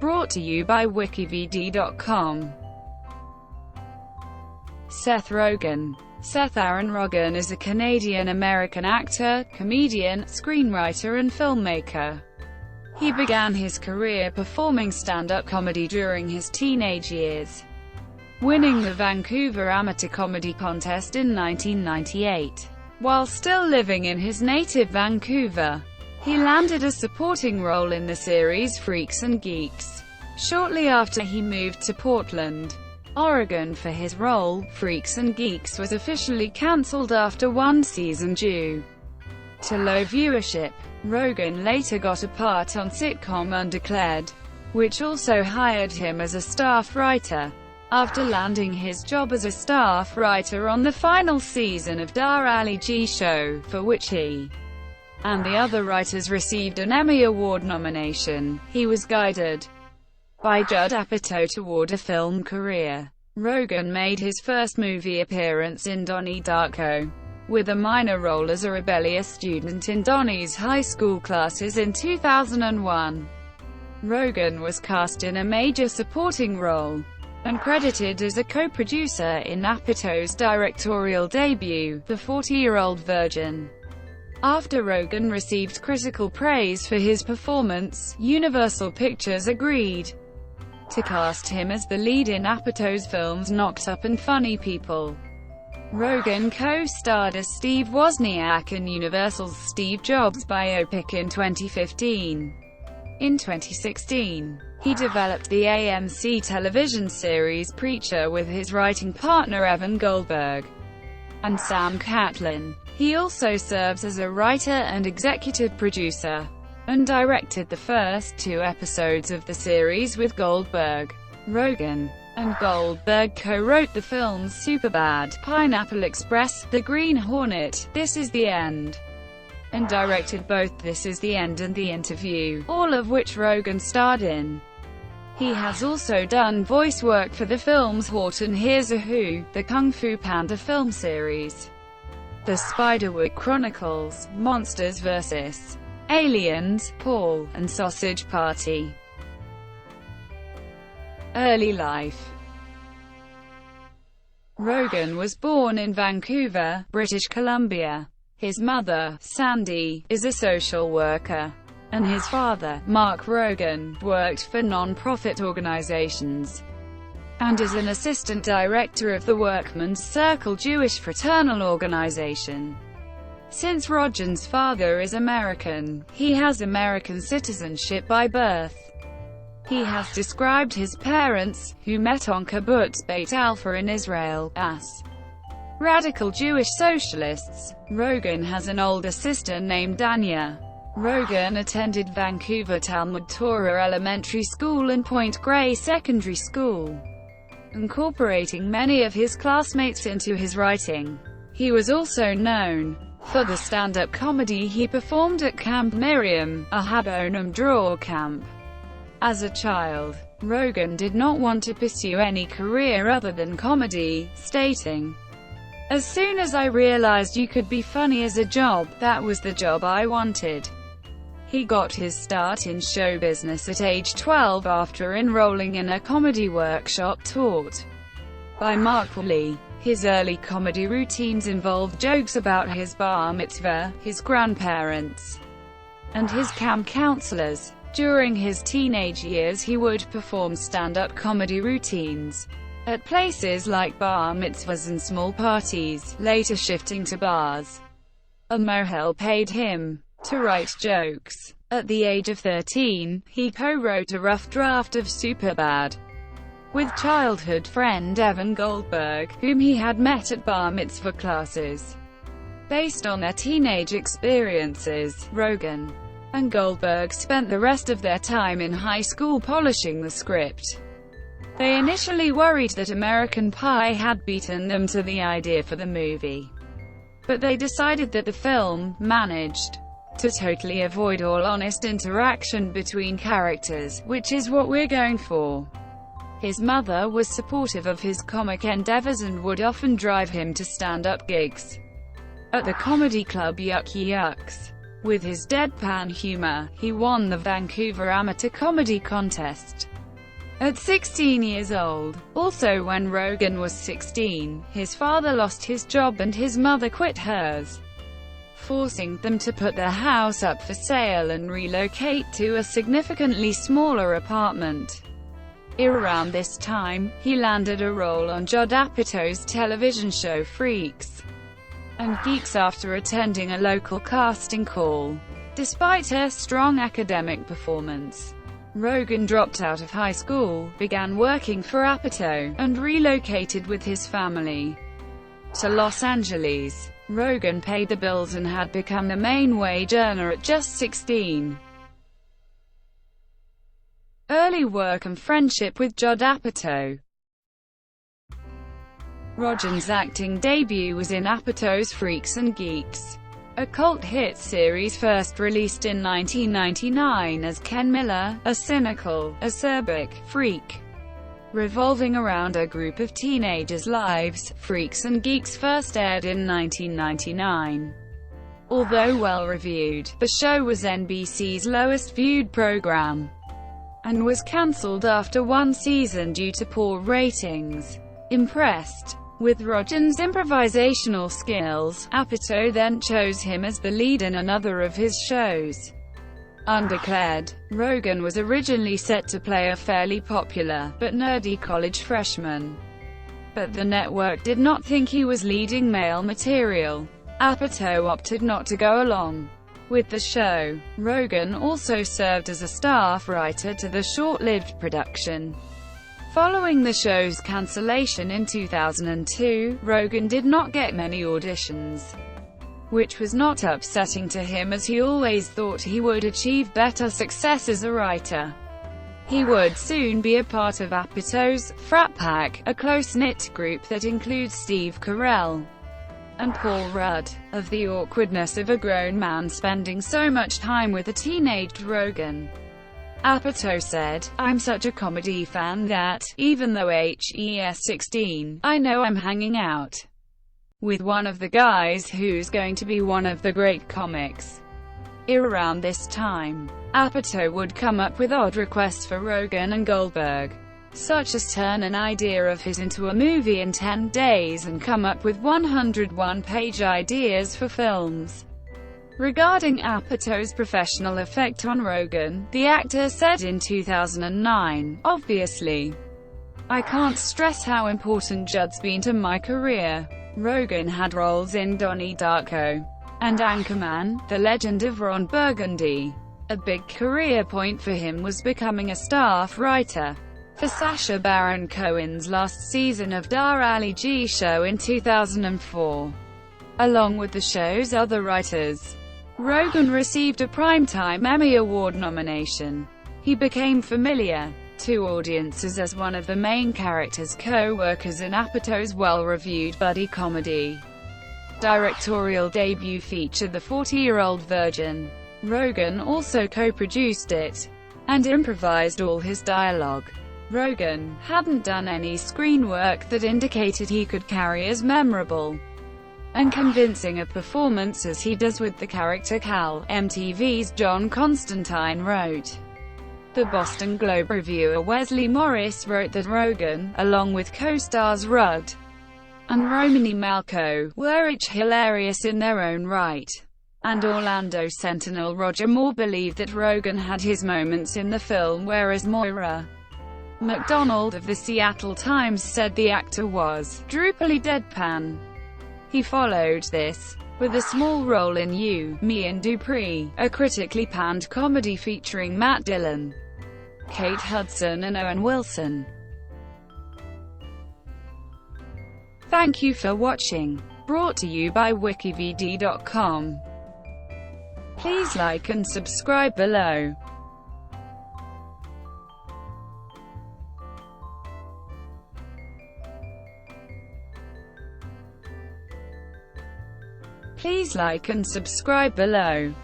Brought to you by WikiVidi.com. Seth Rogen. Seth Aaron Rogen is a Canadian-American actor, comedian, screenwriter and filmmaker. He began his career performing stand-up comedy during his teenage years, winning the Vancouver Amateur Comedy Contest in 1998. While still living in his native Vancouver, he landed a supporting role in the series Freaks and Geeks. Shortly after he moved to Portland, Oregon for his role, Freaks and Geeks was officially cancelled after one season due to low viewership. Rogen later got a part on sitcom Undeclared, which also hired him as a staff writer. After landing his job as a staff writer on the final season of Dar Ali G Show, for which he and the other writers received an Emmy Award nomination, he was guided by Judd Apatow toward a film career. Rogen made his first movie appearance in Donnie Darko, with a minor role as a rebellious student in Donnie's high school classes in 2001. Rogen was cast in a major supporting role, and credited as a co-producer in Apatow's directorial debut, The 40-Year-Old Virgin. After Rogen received critical praise for his performance, Universal Pictures agreed to cast him as the lead in Apatow's films Knocked Up and Funny People. Rogen co-starred as Steve Wozniak in Universal's Steve Jobs biopic in 2015. In 2016, he developed the AMC television series Preacher with his writing partner Evan Goldberg and Sam Catlin. He also serves as a writer and executive producer, and directed the first 2 episodes of the series with Goldberg. Rogen and Goldberg co-wrote the films Superbad, Pineapple Express, The Green Hornet, This Is the End, and directed both This Is the End and The Interview, all of which Rogen starred in. He has also done voice work for the films Horton Hears a Who, the Kung Fu Panda film series, The Spiderwick Chronicles, Monsters vs. Aliens, Paul, and Sausage Party. Early life. Rogen was born in Vancouver, British Columbia. His mother, Sandy, is a social worker, and his father, Mark Rogen, worked for non-profit organizations and is an assistant director of the Workman's Circle Jewish fraternal organization. Since Rogen's father is American, he has American citizenship by birth. He has described his parents, who met on Kibbutz Beit Alpha in Israel, as radical Jewish socialists. Rogen has an older sister named Danya. Rogen attended Vancouver Talmud Torah Elementary School and Point Grey Secondary School, incorporating many of his classmates into his writing. He was also known for the stand-up comedy he performed at Camp Miriam, a Habonum Draw camp. As a child, Rogen did not want to pursue any career other than comedy, stating, "As soon as I realized you could be funny as a job, that was the job I wanted." He got his start in show business at age 12 after enrolling in a comedy workshop taught by Mark Woolley. His early comedy routines involved jokes about his bar mitzvah, his grandparents, and his camp counselors. During his teenage years he would perform stand-up comedy routines at places like bar mitzvahs and small parties, later shifting to bars. A mohel paid him to write jokes. At the age of 13, he co-wrote a rough draft of Superbad with childhood friend Evan Goldberg, whom he had met at bar mitzvah classes. Based on their teenage experiences, Rogen and Goldberg spent the rest of their time in high school polishing the script. They initially worried that American Pie had beaten them to the idea for the movie, but they decided that the film managed to totally avoid all honest interaction between characters, which is what we're going for. His mother was supportive of his comic endeavors and would often drive him to stand-up gigs at the comedy club Yucky Yucks. With his deadpan humor, he won the Vancouver Amateur Comedy Contest at 16 years old. Also, when Rogan was 16, his father lost his job and his mother quit hers, forcing them to put their house up for sale and relocate to a significantly smaller apartment. Around this time, he landed a role on Judd Apatow's television show Freaks and Geeks after attending a local casting call. Despite her strong academic performance, Rogan dropped out of high school, began working for Apatow, and relocated with his family to Los Angeles. Rogan paid the bills and had become the main wage earner at just 16. Early work and friendship with Judd Apatow. Rogen's acting debut was in Apatow's Freaks and Geeks, a cult hit series first released in 1999 as Ken Miller, a cynical, acerbic freak revolving around a group of teenagers' lives. Freaks and Geeks first aired in 1999. Although well-reviewed, the show was NBC's lowest-viewed program and was cancelled after one season due to poor ratings. Impressed with Rogen's improvisational skills, Apatow then chose him as the lead in another of his shows, Undeclared. Rogan was originally set to play a fairly popular, but nerdy college freshman, but the network did not think he was leading male material. Apatow opted not to go along with the show. Rogan also served as a staff writer to the short-lived production. Following the show's cancellation in 2002, Rogan did not get many auditions, which was not upsetting to him as he always thought he would achieve better success as a writer. He would soon be a part of Apatow's Frat Pack, a close-knit group that includes Steve Carell and Paul Rudd. Of the awkwardness of a grown man spending so much time with a teenaged Rogan, Apatow said, "I'm such a comedy fan that, even though he's 16, I know I'm hanging out with one of the guys who's going to be one of the great comics." Around this time, Apatow would come up with odd requests for Rogan and Goldberg, such as turn an idea of his into a movie in 10 days and come up with 101-page ideas for films. Regarding Apatow's professional effect on Rogan, the actor said in 2009, "Obviously, I can't stress how important Judd's been to my career." Rogan had roles in Donnie Darko and Anchorman, The Legend of Ron Burgundy. A big career point for him was becoming a staff writer for Sacha Baron Cohen's last season of Dar Ali G Show in 2004. Along with the show's other writers, Rogan received a Primetime Emmy Award nomination. He became familiar to audiences as one of the main characters' co-workers in Apatow's well-reviewed buddy comedy. Directorial debut featured The 40-Year-Old Virgin. Rogan also co-produced it and improvised all his dialogue. Rogan hadn't done any screen work that indicated he could carry as memorable and convincing a performance as he does with the character Cal, MTV's John Constantine wrote. The Boston Globe reviewer Wesley Morris wrote that Rogan, along with co-stars Rudd and Romany Malco, were each hilarious in their own right. And Orlando Sentinel Roger Moore believed that Rogan had his moments in the film, whereas Moira McDonald of the Seattle Times said the actor was droopily deadpan. He followed this with a small role in You, Me and Dupree, a critically panned comedy featuring Matt Dillon, Kate Hudson and Owen Wilson. Thank you for watching. Brought to you by WikiVidi.com. Please like and subscribe below. Please like and subscribe below.